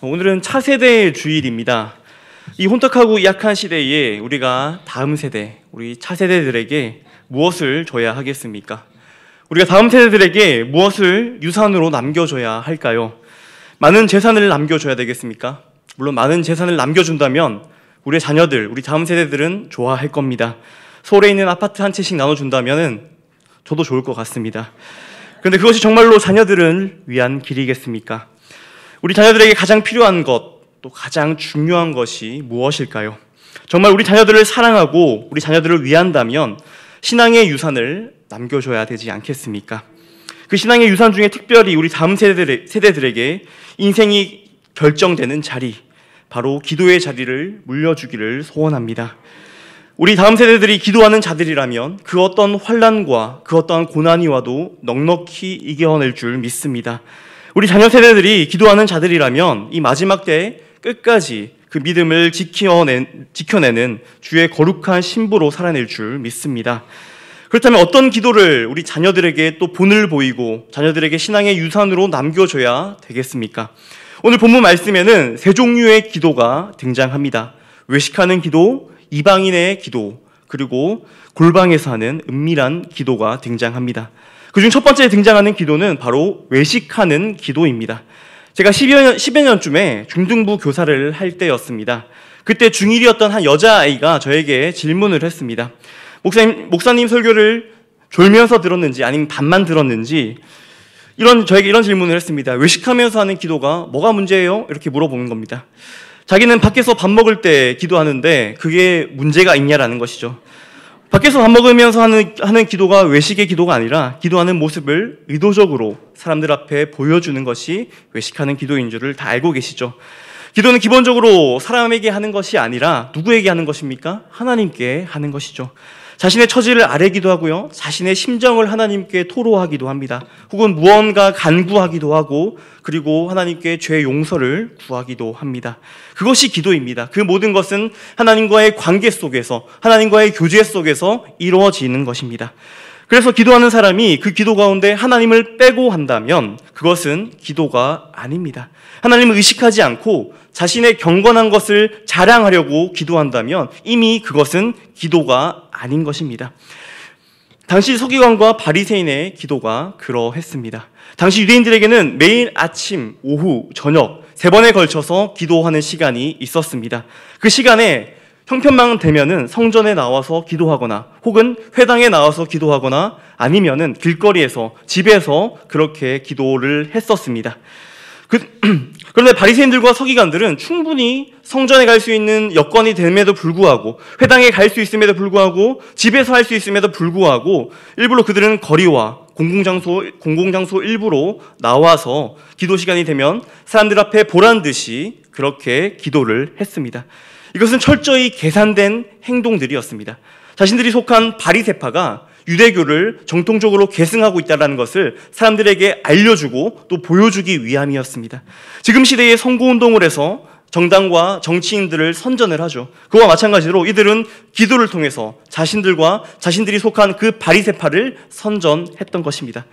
오늘은 차세대 주일입니다. 이 혼탁하고 약한 시대에 우리가 다음 세대, 우리 차세대들에게 무엇을 줘야 하겠습니까? 우리가 다음 세대들에게 무엇을 유산으로 남겨줘야 할까요? 많은 재산을 남겨줘야 되겠습니까? 물론 많은 재산을 남겨준다면 우리의 자녀들, 우리 다음 세대들은 좋아할 겁니다. 서울에 있는 아파트 한 채씩 나눠준다면 저도 좋을 것 같습니다. 그런데 그것이 정말로 자녀들을 위한 길이겠습니까? 우리 자녀들에게 가장 필요한 것, 또 가장 중요한 것이 무엇일까요? 정말 우리 자녀들을 사랑하고 우리 자녀들을 위한다면 신앙의 유산을 남겨줘야 되지 않겠습니까? 그 신앙의 유산 중에 특별히 우리 다음 세대들에게 인생이 결정되는 자리, 바로 기도의 자리를 물려주기를 소원합니다. 우리 다음 세대들이 기도하는 자들이라면 그 어떤 환난과 그 어떤 고난이 와도 넉넉히 이겨낼 줄 믿습니다. 우리 자녀 세대들이 기도하는 자들이라면 이 마지막 때에 끝까지 그 믿음을 지켜내는 주의 거룩한 신부로 살아낼 줄 믿습니다. 그렇다면 어떤 기도를 우리 자녀들에게 또 본을 보이고 자녀들에게 신앙의 유산으로 남겨줘야 되겠습니까? 오늘 본문 말씀에는 세 종류의 기도가 등장합니다. 외식하는 기도, 이방인의 기도, 그리고 골방에서 하는 은밀한 기도가 등장합니다. 그중 첫 번째 등장하는 기도는 바로 외식하는 기도입니다. 제가 10여 년쯤에 중등부 교사를 할 때였습니다. 그때 중1이었던 한 여자아이가 저에게 질문을 했습니다. 목사님 설교를 졸면서 들었는지 아니면 반만 들었는지 저에게 이런 질문을 했습니다. 외식하면서 하는 기도가 뭐가 문제예요? 이렇게 물어보는 겁니다. 자기는 밖에서 밥 먹을 때 기도하는데 그게 문제가 있냐라는 것이죠. 밖에서 밥 먹으면서 하는 기도가 외식의 기도가 아니라 기도하는 모습을 의도적으로 사람들 앞에 보여주는 것이 외식하는 기도인 줄을 다 알고 계시죠. 기도는 기본적으로 사람에게 하는 것이 아니라 누구에게 하는 것입니까? 하나님께 하는 것이죠. 자신의 처지를 아뢰기도 하고요. 자신의 심정을 하나님께 토로하기도 합니다. 혹은 무언가 간구하기도 하고 그리고 하나님께 죄 용서를 구하기도 합니다. 그것이 기도입니다. 그 모든 것은 하나님과의 관계 속에서 하나님과의 교제 속에서 이루어지는 것입니다. 그래서 기도하는 사람이 그 기도 가운데 하나님을 빼고 한다면 그것은 기도가 아닙니다. 하나님을 의식하지 않고 자신의 경건한 것을 자랑하려고 기도한다면 이미 그것은 기도가 아닌 것입니다. 당시 서기관과 바리새인의 기도가 그러했습니다. 당시 유대인들에게는 매일 아침, 오후, 저녁 3번에 걸쳐서 기도하는 시간이 있었습니다. 그 시간에 형편만 되면은 성전에 나와서 기도하거나 혹은 회당에 나와서 기도하거나 아니면은 길거리에서 집에서 그렇게 기도를 했었습니다. 그런데 바리새인들과 서기관들은 충분히 성전에 갈 수 있는 여건이 됨에도 불구하고 회당에 갈 수 있음에도 불구하고 집에서 할 수 있음에도 불구하고 일부러 그들은 거리와 공공장소 일부로 나와서 기도 시간이 되면 사람들 앞에 보란듯이 그렇게 기도를 했습니다. 이것은 철저히 계산된 행동들이었습니다. 자신들이 속한 바리새파가 유대교를 정통적으로 계승하고 있다는 것을 사람들에게 알려주고 또 보여주기 위함이었습니다. 지금 시대에 선거운동을 해서 정당과 정치인들을 선전을 하죠. 그와 마찬가지로 이들은 기도를 통해서 자신들이 속한 그 바리새파를 선전했던 것입니다.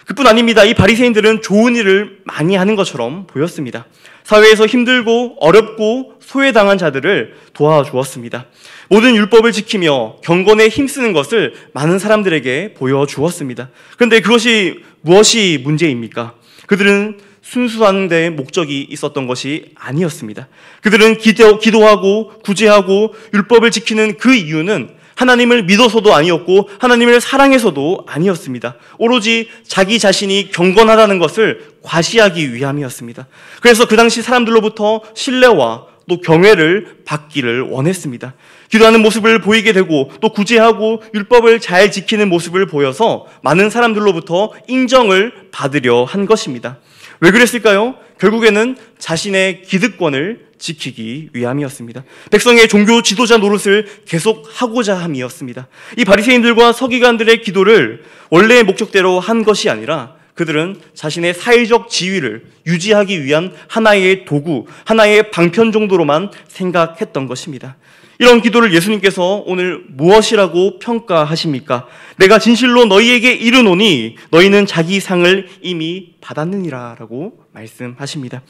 그뿐 아닙니다. 이 바리새인들은 좋은 일을 많이 하는 것처럼 보였습니다. 사회에서 힘들고 어렵고 소외당한 자들을 도와주었습니다. 모든 율법을 지키며 경건에 힘쓰는 것을 많은 사람들에게 보여주었습니다. 그런데 그것이 무엇이 문제입니까? 그들은 순수한 데 목적이 있었던 것이 아니었습니다. 그들은 기도하고 구제하고 율법을 지키는 그 이유는 하나님을 믿어서도 아니었고 하나님을 사랑해서도 아니었습니다. 오로지 자기 자신이 경건하다는 것을 과시하기 위함이었습니다. 그래서 그 당시 사람들로부터 신뢰와 또 경외를 받기를 원했습니다. 기도하는 모습을 보이게 되고 또 구제하고 율법을 잘 지키는 모습을 보여서 많은 사람들로부터 인정을 받으려 한 것입니다. 왜 그랬을까요? 결국에는 자신의 기득권을 지키기 위함이었습니다. 백성의 종교 지도자 노릇을 계속하고자 함이었습니다. 이 바리새인들과 서기관들의 기도를 원래의 목적대로 한 것이 아니라 그들은 자신의 사회적 지위를 유지하기 위한 하나의 도구, 하나의 방편 정도로만 생각했던 것입니다. 이런 기도를 예수님께서 오늘 무엇이라고 평가하십니까? 내가 진실로 너희에게 이르노니 너희는 자기 상을 이미 받았느니라 라고 말씀하십니다.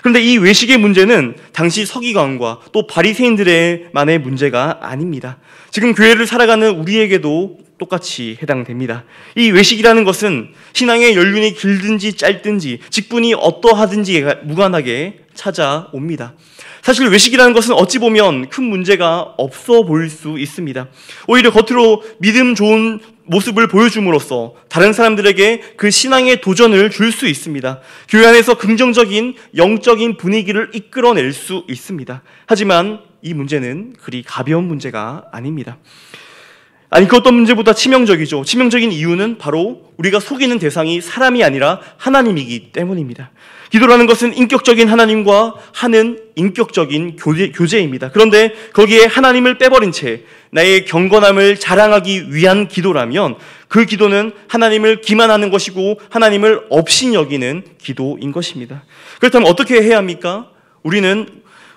그런데 이 외식의 문제는 당시 서기관과 또 바리새인들만의 문제가 아닙니다. 지금 교회를 살아가는 우리에게도 똑같이 해당됩니다. 이 외식이라는 것은 신앙의 연륜이 길든지 짧든지 직분이 어떠하든지 무관하게 찾아옵니다. 사실 외식이라는 것은 어찌 보면 큰 문제가 없어 보일 수 있습니다. 오히려 겉으로 믿음 좋은 모습을 보여줌으로써 다른 사람들에게 그 신앙의 도전을 줄 수 있습니다. 교회 안에서 긍정적인 영적인 분위기를 이끌어낼 수 있습니다. 하지만 이 문제는 그리 가벼운 문제가 아닙니다. 아니, 그 어떤 문제보다 치명적이죠. 치명적인 이유는 바로 우리가 속이는 대상이 사람이 아니라 하나님이기 때문입니다. 기도라는 것은 인격적인 하나님과 하는 인격적인 교제입니다. 그런데 거기에 하나님을 빼버린 채 나의 경건함을 자랑하기 위한 기도라면 그 기도는 하나님을 기만하는 것이고 하나님을 없인 여기는 기도인 것입니다. 그렇다면 어떻게 해야 합니까?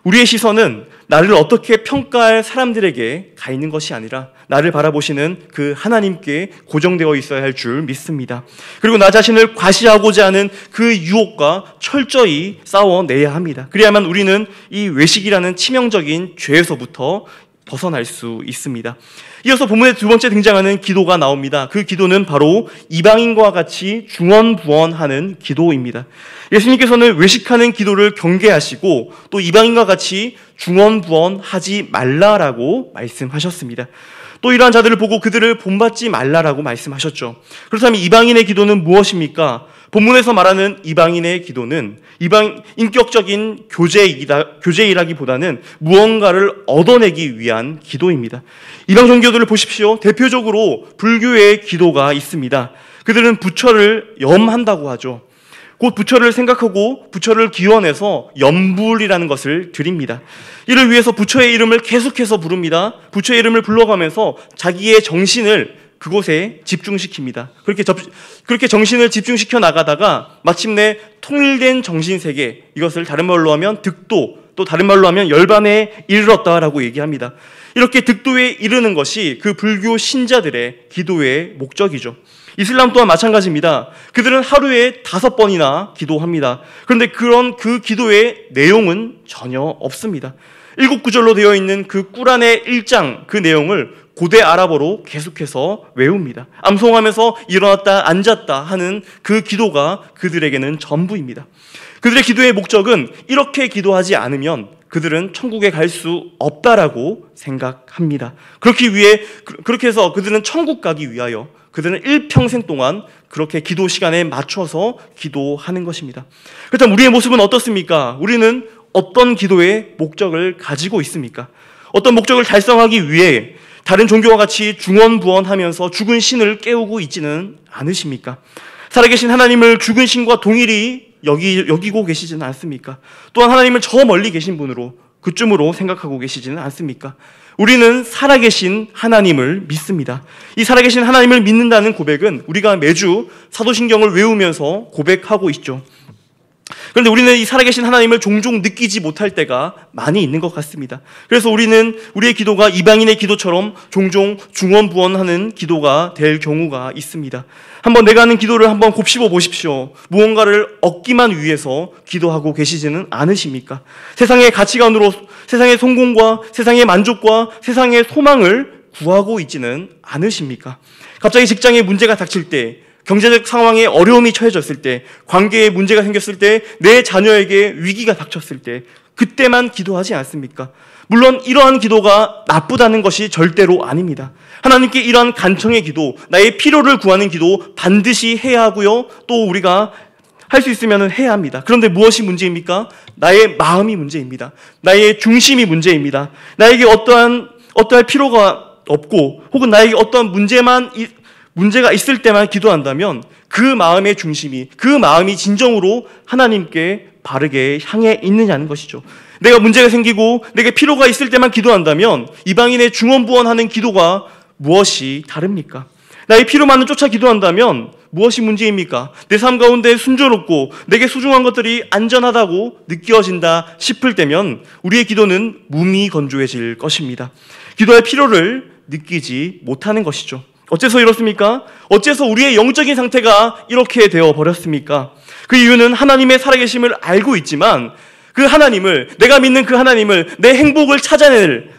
우리의 시선은 나를 어떻게 평가할 사람들에게 가 있는 것이 아니라 나를 바라보시는 그 하나님께 고정되어 있어야 할 줄 믿습니다. 그리고 나 자신을 과시하고자 하는 그 유혹과 철저히 싸워내야 합니다. 그래야만 우리는 이 외식이라는 치명적인 죄에서부터 벗어날 수 있습니다. 이어서 본문의 두 번째 등장하는 기도가 나옵니다. 그 기도는 바로 이방인과 같이 중언부언하는 기도입니다. 예수님께서는 외식하는 기도를 경계하시고 또 이방인과 같이 중언부언하지 말라라고 말씀하셨습니다. 또 이러한 자들을 보고 그들을 본받지 말라라고 말씀하셨죠. 그렇다면 이방인의 기도는 무엇입니까? 본문에서 말하는 이방인의 기도는 인격적인 교제이라기보다는 무언가를 얻어내기 위한 기도입니다. 이방 종교들을 보십시오. 대표적으로 불교의 기도가 있습니다. 그들은 부처를 염한다고 하죠. 곧 부처를 생각하고 부처를 기원해서 염불이라는 것을 드립니다. 이를 위해서 부처의 이름을 계속해서 부릅니다. 부처의 이름을 불러가면서 자기의 정신을 그곳에 집중시킵니다. 그렇게 정신을 집중시켜 나가다가 마침내 통일된 정신세계, 이것을 다른 말로 하면 득도, 또 다른 말로 하면 열반에 이르렀다라고 얘기합니다. 이렇게 득도에 이르는 것이 그 불교 신자들의 기도의 목적이죠. 이슬람 또한 마찬가지입니다. 그들은 하루에 5번이나 기도합니다. 그런데 그 기도의 내용은 전혀 없습니다. 7구절로 되어 있는 그 꾸란의 1장 그 내용을 고대 아랍어로 계속해서 외웁니다. 암송하면서 일어났다 앉았다 하는 그 기도가 그들에게는 전부입니다. 그들의 기도의 목적은 이렇게 기도하지 않으면 그들은 천국에 갈 수 없다라고 생각합니다. 그렇게 해서 그들은 천국 가기 위하여 그들은 일평생 동안 그렇게 기도 시간에 맞춰서 기도하는 것입니다. 그렇다면 우리의 모습은 어떻습니까? 우리는 어떤 기도의 목적을 가지고 있습니까? 어떤 목적을 달성하기 위해 다른 종교와 같이 중언부언하면서 죽은 신을 깨우고 있지는 않으십니까? 살아계신 하나님을 죽은 신과 동일히 여기고 계시지는 않습니까? 또한 하나님을 저 멀리 계신 분으로 그쯤으로 생각하고 계시지는 않습니까? 우리는 살아계신 하나님을 믿습니다. 이 살아계신 하나님을 믿는다는 고백은 우리가 매주 사도신경을 외우면서 고백하고 있죠. 그런데 우리는 이 살아계신 하나님을 종종 느끼지 못할 때가 많이 있는 것 같습니다. 그래서 우리의 기도가 이방인의 기도처럼 종종 중언부언하는 기도가 될 경우가 있습니다. 한번 내가 하는 기도를 한번 곱씹어 보십시오. 무언가를 얻기만 위해서 기도하고 계시지는 않으십니까? 세상의 가치관으로 세상의 성공과 세상의 만족과 세상의 소망을 구하고 있지는 않으십니까? 갑자기 직장에 문제가 닥칠 때, 경제적 상황에 어려움이 처해졌을 때, 관계에 문제가 생겼을 때, 내 자녀에게 위기가 닥쳤을 때, 그때만 기도하지 않습니까? 물론 이러한 기도가 나쁘다는 것이 절대로 아닙니다. 하나님께 이러한 간청의 기도, 나의 필요를 구하는 기도 반드시 해야 하고요. 또 우리가 할 수 있으면 해야 합니다. 그런데 무엇이 문제입니까? 나의 마음이 문제입니다. 나의 중심이 문제입니다. 나에게 어떠한 필요가 없고 혹은 나에게 어떠한 문제가 있을 때만 기도한다면 그 마음의 중심이, 그 마음이 진정으로 하나님께 바르게 향해 있느냐는 것이죠. 내가 문제가 생기고 내게 필요가 있을 때만 기도한다면 이방인의 중언부언하는 기도가 무엇이 다릅니까? 나의 필요만을 쫓아 기도한다면 무엇이 문제입니까? 내 삶 가운데 순조롭고 내게 소중한 것들이 안전하다고 느껴진다 싶을 때면 우리의 기도는 무미건조해질 것입니다. 기도할 필요를 느끼지 못하는 것이죠. 어째서 이렇습니까? 어째서 우리의 영적인 상태가 이렇게 되어버렸습니까? 그 이유는 하나님의 살아계심을 알고 있지만 그 하나님을, 내가 믿는 그 하나님을 내 행복을 찾아낼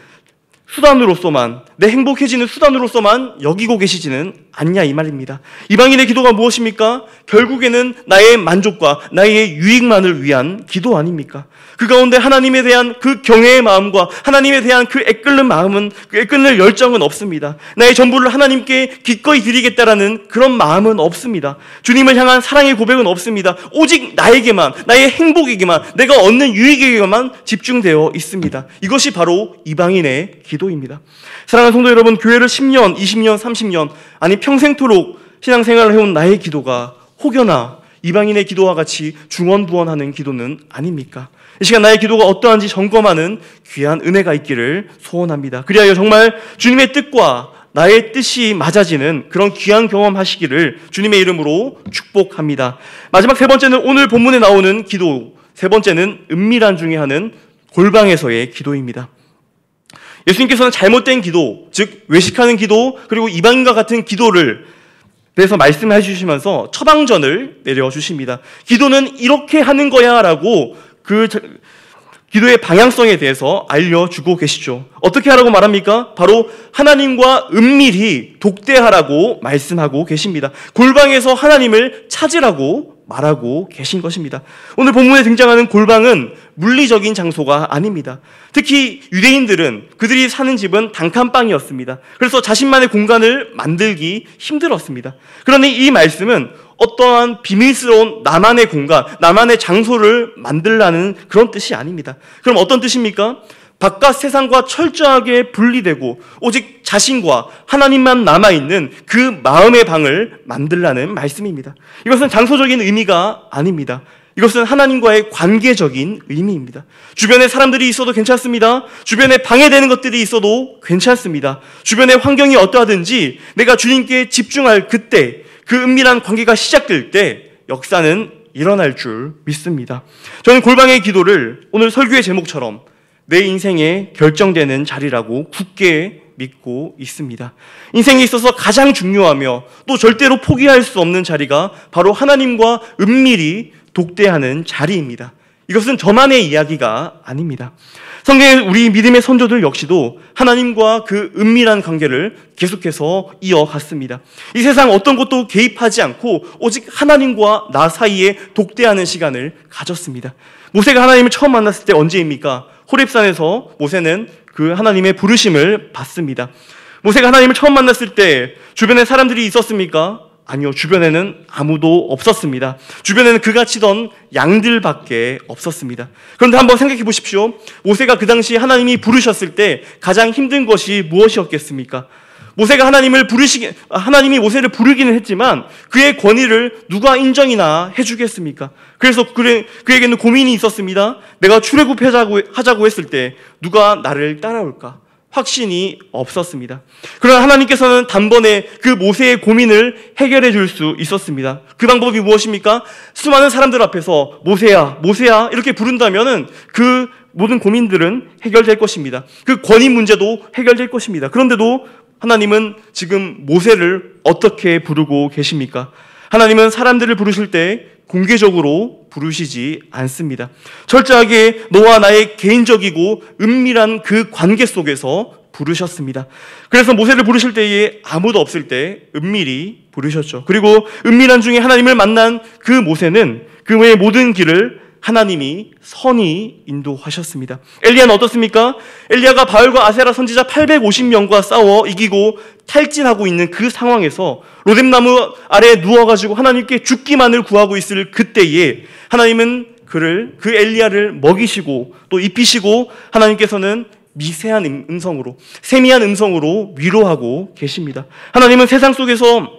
수단으로서만, 내 행복해지는 수단으로서만 여기고 계시지는 않냐 이 말입니다. 이방인의 기도가 무엇입니까? 결국에는 나의 만족과 나의 유익만을 위한 기도 아닙니까? 그 가운데 하나님에 대한 그 경외의 마음과 하나님에 대한 그 애끓는 마음은, 그 애끓는 열정은 없습니다. 나의 전부를 하나님께 기꺼이 드리겠다라는 그런 마음은 없습니다. 주님을 향한 사랑의 고백은 없습니다. 오직 나에게만, 나의 행복에게만, 내가 얻는 유익에게만 집중되어 있습니다. 이것이 바로 이방인의 기도입니다. 사랑하는 성도 여러분, 교회를 10년, 20년, 30년, 아니 평생토록 신앙생활을 해온 나의 기도가 혹여나 이방인의 기도와 같이 중언부언하는 기도는 아닙니까? 이 시간 나의 기도가 어떠한지 점검하는 귀한 은혜가 있기를 소원합니다. 그리하여 정말 주님의 뜻과 나의 뜻이 맞아지는 그런 귀한 경험 하시기를 주님의 이름으로 축복합니다. 마지막 세 번째는 오늘 본문에 나오는 기도, 세 번째는 은밀한 중에 하는 골방에서의 기도입니다. 예수님께서는 잘못된 기도, 즉 외식하는 기도, 그리고 이방인과 같은 기도를 대해서 말씀해 주시면서 처방전을 내려주십니다. 기도는 이렇게 하는 거야 라고 그 기도의 방향성에 대해서 알려주고 계시죠. 어떻게 하라고 말합니까? 바로 하나님과 은밀히 독대하라고 말씀하고 계십니다. 골방에서 하나님을 찾으라고 말하고 계신 것입니다. 오늘 본문에 등장하는 골방은 물리적인 장소가 아닙니다. 특히 유대인들은 그들이 사는 집은 단칸방이었습니다. 그래서 자신만의 공간을 만들기 힘들었습니다. 그러니 이 말씀은 어떠한 비밀스러운 나만의 공간, 나만의 장소를 만들라는 그런 뜻이 아닙니다. 그럼 어떤 뜻입니까? 바깥 세상과 철저하게 분리되고 오직 자신과 하나님만 남아있는 그 마음의 방을 만들라는 말씀입니다. 이것은 장소적인 의미가 아닙니다. 이것은 하나님과의 관계적인 의미입니다. 주변에 사람들이 있어도 괜찮습니다. 주변에 방해되는 것들이 있어도 괜찮습니다. 주변의 환경이 어떠하든지 내가 주님께 집중할 그때, 그 은밀한 관계가 시작될 때 역사는 일어날 줄 믿습니다. 저는 골방의 기도를 오늘 설교의 제목처럼 내 인생에 결정되는 자리라고 굳게 믿고 있습니다. 인생에 있어서 가장 중요하며 또 절대로 포기할 수 없는 자리가 바로 하나님과 은밀히 독대하는 자리입니다. 이것은 저만의 이야기가 아닙니다. 성경의 우리 믿음의 선조들 역시도 하나님과 그 은밀한 관계를 계속해서 이어갔습니다. 이 세상 어떤 것도 개입하지 않고 오직 하나님과 나 사이에 독대하는 시간을 가졌습니다. 모세가 하나님을 처음 만났을 때 언제입니까? 호렙산에서 모세는 그 하나님의 부르심을 받습니다. 모세가 하나님을 처음 만났을 때 주변에 사람들이 있었습니까? 아니요, 주변에는 아무도 없었습니다. 주변에는 그가 치던 양들밖에 없었습니다. 그런데 한번 생각해 보십시오. 모세가 그 당시 하나님이 부르셨을 때 가장 힘든 것이 무엇이었겠습니까? 모세가 하나님이 모세를 부르기는 했지만 그의 권위를 누가 인정이나 해주겠습니까? 그래서 그에게는 고민이 있었습니다. 내가 출애굽하자고 했을 때 누가 나를 따라올까? 확신이 없었습니다. 그러나 하나님께서는 단번에 그 모세의 고민을 해결해 줄 수 있었습니다. 그 방법이 무엇입니까? 수많은 사람들 앞에서 모세야, 모세야 이렇게 부른다면은 그 모든 고민들은 해결될 것입니다. 그 권위 문제도 해결될 것입니다. 그런데도 하나님은 지금 모세를 어떻게 부르고 계십니까? 하나님은 사람들을 부르실 때 공개적으로 부르시지 않습니다. 철저하게 너와 나의 개인적이고 은밀한 그 관계 속에서 부르셨습니다. 그래서 모세를 부르실 때에 아무도 없을 때 은밀히 부르셨죠. 그리고 은밀한 중에 하나님을 만난 그 모세는 그 외의 모든 길을 하나님이 선히 인도하셨습니다. 엘리야는 어떻습니까? 엘리야가 바알과 아세라 선지자 850명과 싸워 이기고 탈진하고 있는 그 상황에서 로뎀나무 아래에 누워가지고 하나님께 죽기만을 구하고 있을 그때에 하나님은 그 엘리야를 먹이시고 또 입히시고 하나님께서는 미세한 음성으로, 세미한 음성으로 위로하고 계십니다. 하나님은 세상 속에서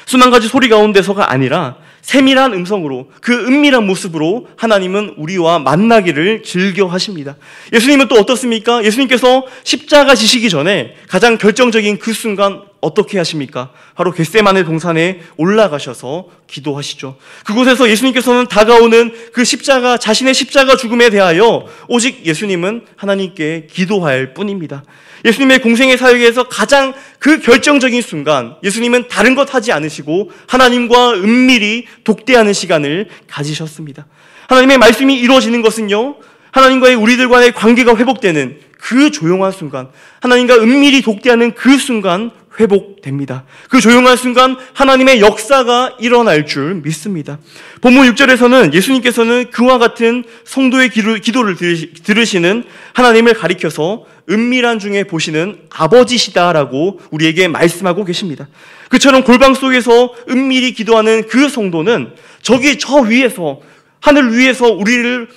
수만 가지 소리 가운데서가 아니라 세밀한 음성으로, 그 은밀한 모습으로 하나님은 우리와 만나기를 즐겨 하십니다. 예수님은 또 어떻습니까? 예수님께서 십자가 지시기 전에 가장 결정적인 그 순간 어떻게 하십니까? 바로 겟세마네 동산에 올라가셔서 기도하시죠. 그곳에서 예수님께서는 다가오는 그 십자가, 자신의 십자가 죽음에 대하여 오직 예수님은 하나님께 기도할 뿐입니다. 예수님의 공생의 사역에서 가장 그 결정적인 순간 예수님은 다른 것 하지 않으시고 하나님과 은밀히 독대하는 시간을 가지셨습니다. 하나님의 말씀이 이루어지는 것은요, 하나님과의 우리들과의 관계가 회복되는 그 조용한 순간, 하나님과 은밀히 독대하는 그 순간 회복됩니다. 그 조용한 순간 하나님의 역사가 일어날 줄 믿습니다. 본문 6절에서는 예수님께서는 그와 같은 성도의 기도를 들으시는 하나님을 가리켜서 은밀한 중에 보시는 아버지시다라고 우리에게 말씀하고 계십니다. 그처럼 골방 속에서 은밀히 기도하는 그 성도는 저 위에서, 하늘 위에서 우리를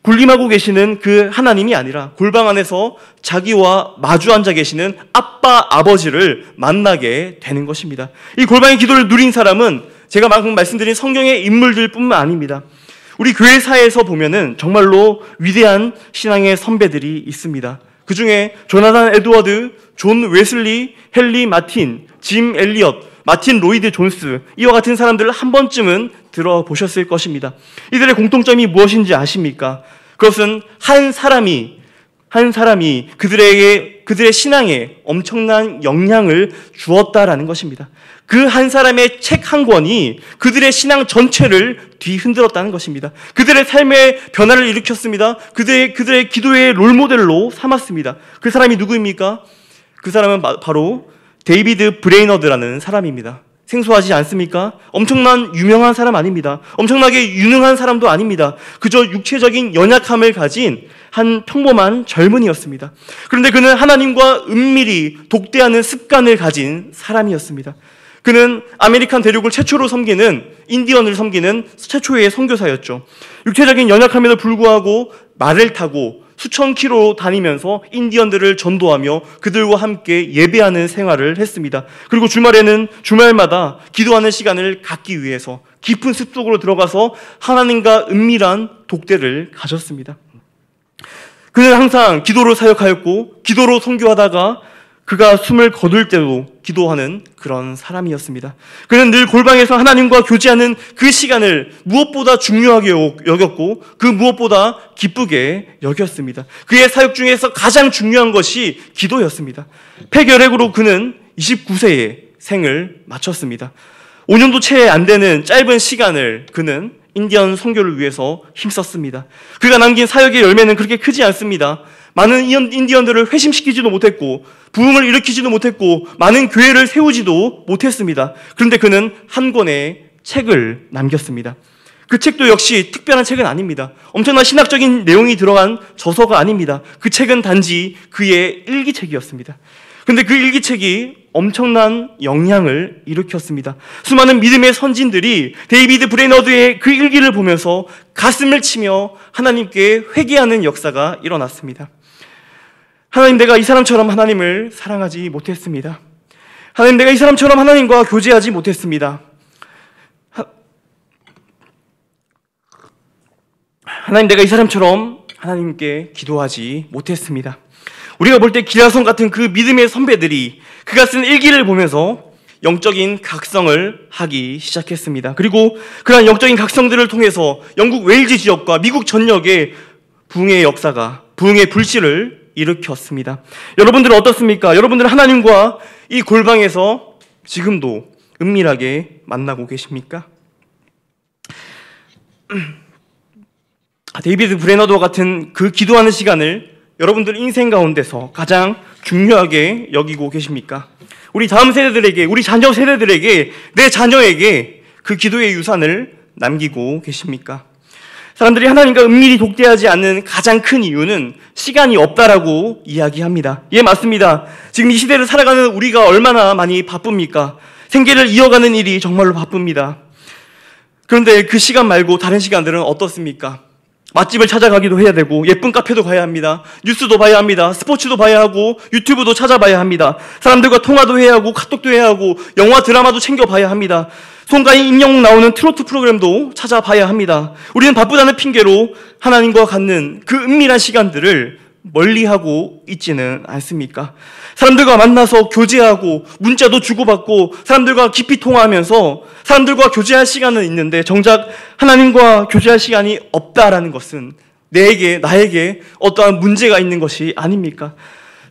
군림하고 계시는 그 하나님이 아니라 골방 안에서 자기와 마주 앉아 계시는 아빠, 아버지를 만나게 되는 것입니다. 이 골방의 기도를 누린 사람은 제가 방금 말씀드린 성경의 인물들뿐만 아닙니다. 우리 교회사에서 보면은 정말로 위대한 신앙의 선배들이 있습니다. 그 중에 조나단 에드워드, 존 웨슬리, 헨리 마틴, 짐 엘리엇, 마틴 로이드 존스, 이와 같은 사람들을 한 번쯤은 들어보셨을 것입니다. 이들의 공통점이 무엇인지 아십니까? 그것은 한 사람이 그들의 신앙에 엄청난 영향을 주었다라는 것입니다. 그 한 사람의 책 한 권이 그들의 신앙 전체를 뒤흔들었다는 것입니다. 그들의 삶의 변화를 일으켰습니다. 그들의 기도의 롤모델로 삼았습니다. 그 사람이 누구입니까? 그 사람은 바로 데이비드 브레이너드라는 사람입니다. 생소하지 않습니까? 엄청난 유명한 사람 아닙니다. 엄청나게 유능한 사람도 아닙니다. 그저 육체적인 연약함을 가진 한 평범한 젊은이였습니다. 그런데 그는 하나님과 은밀히 독대하는 습관을 가진 사람이었습니다. 그는 아메리칸 대륙을 최초로 섬기는, 인디언을 섬기는 최초의 선교사였죠. 육체적인 연약함에도 불구하고 말을 타고 수천 킬로 다니면서 인디언들을 전도하며 그들과 함께 예배하는 생활을 했습니다. 그리고 주말마다 기도하는 시간을 갖기 위해서 깊은 숲속으로 들어가서 하나님과 은밀한 독대를 가졌습니다. 그는 항상 기도로 사역하였고 기도로 선교하다가 그가 숨을 거둘 때도 기도하는 그런 사람이었습니다. 그는 늘 골방에서 하나님과 교제하는 그 시간을 무엇보다 중요하게 여겼고 그 무엇보다 기쁘게 여겼습니다. 그의 사역 중에서 가장 중요한 것이 기도였습니다. 폐결핵으로 그는 29세에 생을 마쳤습니다. 5년도 채 안 되는 짧은 시간을 그는 인디언 선교를 위해서 힘썼습니다. 그가 남긴 사역의 열매는 그렇게 크지 않습니다. 많은 인디언들을 회심시키지도 못했고 부흥을 일으키지도 못했고 많은 교회를 세우지도 못했습니다. 그런데 그는 한 권의 책을 남겼습니다. 그 책도 역시 특별한 책은 아닙니다. 엄청난 신학적인 내용이 들어간 저서가 아닙니다. 그 책은 단지 그의 일기책이었습니다. 그런데 그 일기책이 엄청난 영향을 일으켰습니다. 수많은 믿음의 선진들이 데이비드 브레너드의 그 일기를 보면서 가슴을 치며 하나님께 회개하는 역사가 일어났습니다. 하나님, 내가 이 사람처럼 하나님을 사랑하지 못했습니다. 하나님, 내가 이 사람처럼 하나님과 교제하지 못했습니다. 하나님, 내가 이 사람처럼 하나님께 기도하지 못했습니다. 우리가 볼 때 기라성 같은 그 믿음의 선배들이 그가 쓴 일기를 보면서 영적인 각성을 하기 시작했습니다. 그리고 그러한 영적인 각성들을 통해서 영국 웨일즈 지역과 미국 전역에 부흥의 역사가, 부흥의 불씨를 일으켰습니다. 여러분들은 어떻습니까? 여러분들은 하나님과 이 골방에서 지금도 은밀하게 만나고 계십니까? 데이비드 브레너드와 같은 그 기도하는 시간을 여러분들 인생 가운데서 가장 중요하게 여기고 계십니까? 우리 다음 세대들에게, 우리 자녀 세대들에게, 내 자녀에게 그 기도의 유산을 남기고 계십니까? 사람들이 하나님과 은밀히 독대하지 않는 가장 큰 이유는 시간이 없다라고 이야기합니다. 예, 맞습니다. 지금 이 시대를 살아가는 우리가 얼마나 많이 바쁩니까? 생계를 이어가는 일이 정말로 바쁩니다. 그런데 그 시간 말고 다른 시간들은 어떻습니까? 맛집을 찾아가기도 해야 되고 예쁜 카페도 가야 합니다. 뉴스도 봐야 합니다. 스포츠도 봐야 하고 유튜브도 찾아봐야 합니다. 사람들과 통화도 해야 하고 카톡도 해야 하고 영화 드라마도 챙겨봐야 합니다. 송가인 임영웅 나오는 트로트 프로그램도 찾아봐야 합니다. 우리는 바쁘다는 핑계로 하나님과 갖는 그 은밀한 시간들을 멀리하고 있지는 않습니까? 사람들과 만나서 교제하고 문자도 주고받고 사람들과 깊이 통화하면서 사람들과 교제할 시간은 있는데 정작 하나님과 교제할 시간이 없다라는 것은 나에게 어떠한 문제가 있는 것이 아닙니까?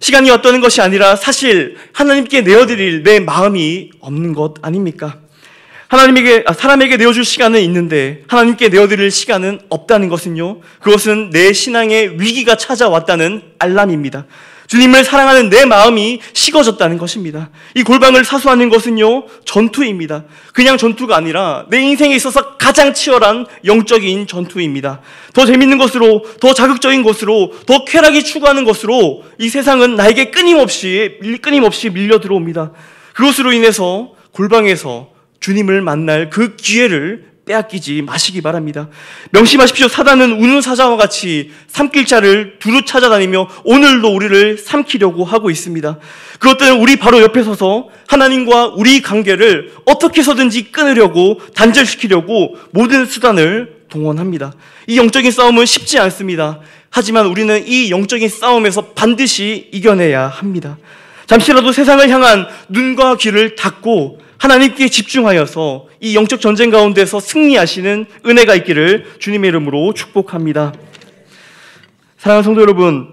시간이 없다는 것이 아니라 사실 하나님께 내어드릴 내 마음이 없는 것 아닙니까? 사람에게 내어줄 시간은 있는데 하나님께 내어드릴 시간은 없다는 것은요, 그것은 내 신앙의 위기가 찾아왔다는 알람입니다. 주님을 사랑하는 내 마음이 식어졌다는 것입니다. 이 골방을 사수하는 것은요, 전투입니다. 그냥 전투가 아니라 내 인생에 있어서 가장 치열한 영적인 전투입니다. 더 재밌는 것으로, 더 자극적인 것으로, 더 쾌락이 추구하는 것으로 이 세상은 나에게 끊임없이 밀려 들어옵니다. 그것으로 인해서 골방에서 주님을 만날 그 기회를 빼앗기지 마시기 바랍니다. 명심하십시오. 사단은 우는 사자와 같이 삼킬 자를 두루 찾아다니며 오늘도 우리를 삼키려고 하고 있습니다. 그것들은 우리 바로 옆에 서서 하나님과 우리 관계를 어떻게 해서든지 끊으려고, 단절시키려고 모든 수단을 동원합니다. 이 영적인 싸움은 쉽지 않습니다. 하지만 우리는 이 영적인 싸움에서 반드시 이겨내야 합니다. 잠시라도 세상을 향한 눈과 귀를 닫고 하나님께 집중하여서 이 영적 전쟁 가운데서 승리하시는 은혜가 있기를 주님의 이름으로 축복합니다. 사랑하는 성도 여러분,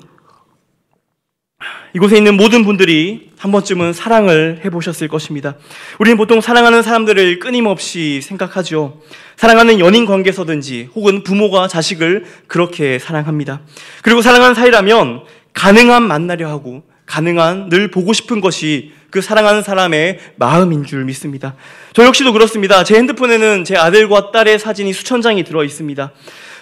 이곳에 있는 모든 분들이 한 번쯤은 사랑을 해보셨을 것입니다. 우리는 보통 사랑하는 사람들을 끊임없이 생각하죠. 사랑하는 연인 관계서든지 혹은 부모가 자식을 그렇게 사랑합니다. 그리고 사랑하는 사이라면 가능한 만나려 하고 가능한 늘 보고 싶은 것이 그 사랑하는 사람의 마음인 줄 믿습니다. 저 역시도 그렇습니다. 제 핸드폰에는 제 아들과 딸의 사진이 수천 장이 들어 있습니다.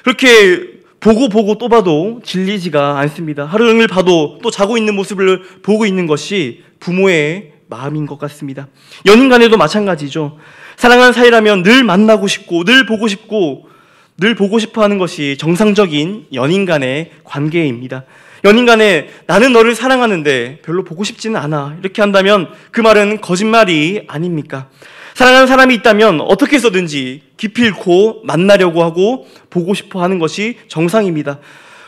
그렇게 보고 또 봐도 질리지가 않습니다. 하루 종일 봐도 또 자고 있는 모습을 보고 있는 것이 부모의 마음인 것 같습니다. 연인 간에도 마찬가지죠. 사랑하는 사이라면 늘 만나고 싶고 늘 보고 싶어 하는 것이 정상적인 연인 간의 관계입니다. 연인 간에 나는 너를 사랑하는데 별로 보고 싶지는 않아, 이렇게 한다면 그 말은 거짓말이 아닙니까? 사랑하는 사람이 있다면 어떻게 해서든지 기필코 만나려고 하고 보고 싶어 하는 것이 정상입니다.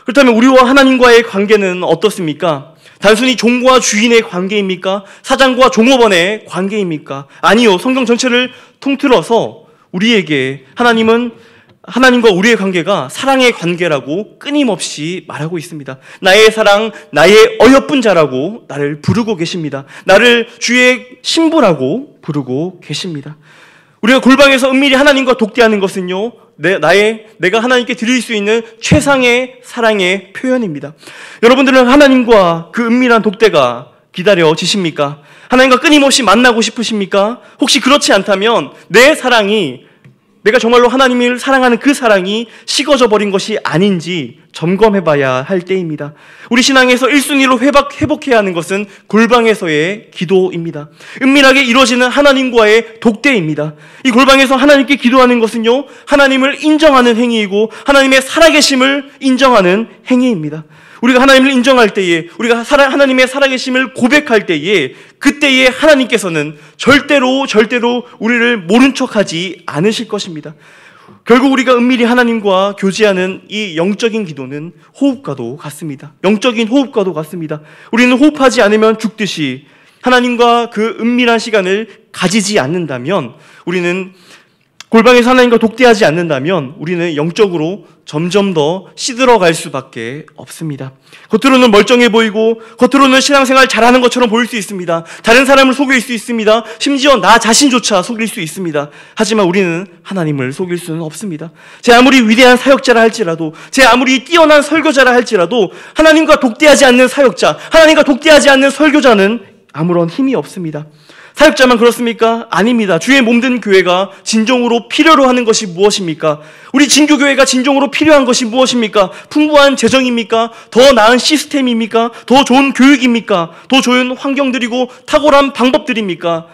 그렇다면 우리와 하나님과의 관계는 어떻습니까? 단순히 종과 주인의 관계입니까? 사장과 종업원의 관계입니까? 아니요. 성경 전체를 통틀어서 우리에게 하나님과 우리의 관계가 사랑의 관계라고 끊임없이 말하고 있습니다. 나의 사랑, 나의 어여쁜 자라고 나를 부르고 계십니다. 나를 주의 신부라고 부르고 계십니다. 우리가 골방에서 은밀히 하나님과 독대하는 것은요, 내가 하나님께 드릴 수 있는 최상의 사랑의 표현입니다. 여러분들은 하나님과 그 은밀한 독대가 기다려지십니까? 하나님과 끊임없이 만나고 싶으십니까? 혹시 그렇지 않다면 내가 정말로 하나님을 사랑하는 그 사랑이 식어져 버린 것이 아닌지 점검해봐야 할 때입니다. 우리 신앙에서 1순위로 회복해야 하는 것은 골방에서의 기도입니다. 은밀하게 이루어지는 하나님과의 독대입니다. 이 골방에서 하나님께 기도하는 것은요, 하나님을 인정하는 행위이고 하나님의 살아계심을 인정하는 행위입니다. 우리가 하나님을 인정할 때에, 우리가 하나님의 살아계심을 고백할 때에, 그때에 하나님께서는 절대로 우리를 모른 척하지 않으실 것입니다. 결국 우리가 은밀히 하나님과 교제하는 이 영적인 기도는 호흡과도 같습니다. 영적인 호흡과도 같습니다. 우리는 호흡하지 않으면 죽듯이 하나님과 그 은밀한 시간을 가지지 않는다면, 우리는 골방에서 하나님과 독대하지 않는다면 우리는 영적으로 점점 더 시들어갈 수밖에 없습니다. 겉으로는 멀쩡해 보이고 겉으로는 신앙생활 잘하는 것처럼 보일 수 있습니다. 다른 사람을 속일 수 있습니다. 심지어 나 자신조차 속일 수 있습니다. 하지만 우리는 하나님을 속일 수는 없습니다. 제 아무리 위대한 사역자라 할지라도, 제 아무리 뛰어난 설교자라 할지라도 하나님과 독대하지 않는 사역자, 하나님과 독대하지 않는 설교자는 아무런 힘이 없습니다. 사역자만 그렇습니까? 아닙니다. 주의 몸된 교회가 진정으로 필요로 하는 것이 무엇입니까? 우리 진교교회가 진정으로 필요한 것이 무엇입니까? 풍부한 재정입니까? 더 나은 시스템입니까? 더 좋은 교육입니까? 더 좋은 환경들이고 탁월한 방법들입니까?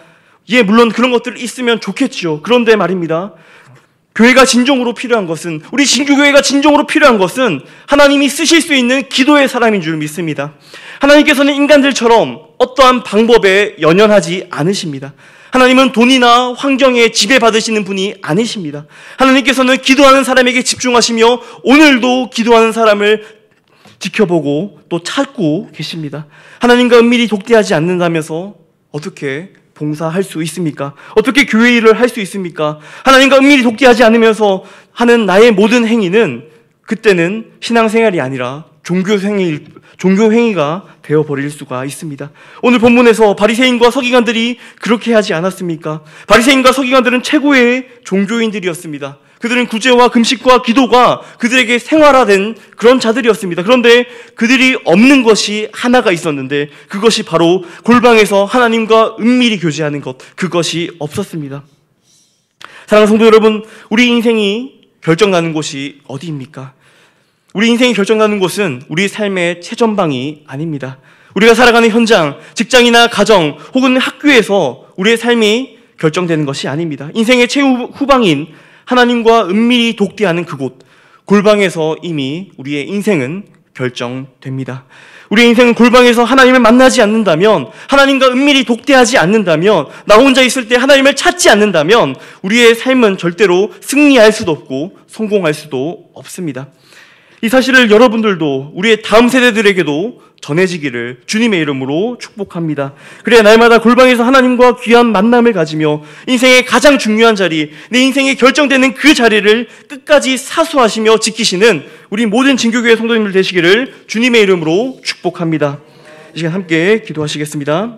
예, 물론 그런 것들이 있으면 좋겠죠. 그런데 말입니다. 교회가 진정으로 필요한 것은, 우리 진교교회가 진정으로 필요한 것은 하나님이 쓰실 수 있는 기도의 사람인 줄 믿습니다. 하나님께서는 인간들처럼 어떠한 방법에 연연하지 않으십니다. 하나님은 돈이나 환경에 지배받으시는 분이 아니십니다. 하나님께서는 기도하는 사람에게 집중하시며 오늘도 기도하는 사람을 지켜보고 또 찾고 계십니다. 하나님과 은밀히 독대하지 않는다면서 어떻게 봉사할 수 있습니까? 어떻게 교회 일을 할 수 있습니까? 하나님과 은밀히 독대하지 않으면서 하는 나의 모든 행위는 그때는 신앙생활이 아니라 종교행위가 되어버릴 수가 있습니다. 오늘 본문에서 바리새인과 서기관들이 그렇게 하지 않았습니까? 바리새인과 서기관들은 최고의 종교인들이었습니다. 그들은 구제와 금식과 기도가 그들에게 생활화된 그런 자들이었습니다. 그런데 그들이 없는 것이 하나가 있었는데 그것이 바로 골방에서 하나님과 은밀히 교제하는 것, 그것이 없었습니다. 사랑하는 성도 여러분, 우리 인생이 결정나는 곳이 어디입니까? 우리 인생이 결정나는 곳은 우리 삶의 최전방이 아닙니다. 우리가 살아가는 현장, 직장이나 가정 혹은 학교에서 우리의 삶이 결정되는 것이 아닙니다. 인생의 최후방인 하나님과 은밀히 독대하는 그곳, 골방에서 이미 우리의 인생은 결정됩니다. 우리의 인생은 골방에서 하나님을 만나지 않는다면, 하나님과 은밀히 독대하지 않는다면, 나 혼자 있을 때 하나님을 찾지 않는다면 우리의 삶은 절대로 승리할 수도 없고 성공할 수도 없습니다. 이 사실을 여러분들도 우리의 다음 세대들에게도 전해지기를 주님의 이름으로 축복합니다. 그래야 날마다 골방에서 하나님과 귀한 만남을 가지며 인생의 가장 중요한 자리, 내 인생이 결정되는 그 자리를 끝까지 사수하시며 지키시는 우리 모든 진교교회 성도님들 되시기를 주님의 이름으로 축복합니다. 이 시간 함께 기도하시겠습니다.